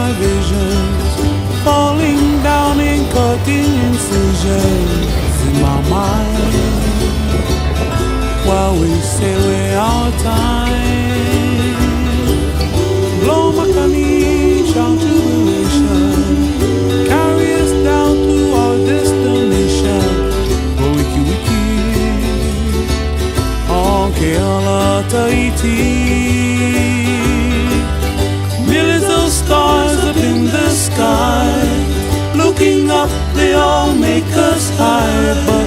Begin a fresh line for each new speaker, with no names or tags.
our visions, falling down and cutting incisions in my mind, while we sail away our time. Blow my caniche out to the ocean, carry us down to our destination. Go wiki wiki, on Keala Tahiti. Millions of stars up in the sky, looking up, they all make us high. But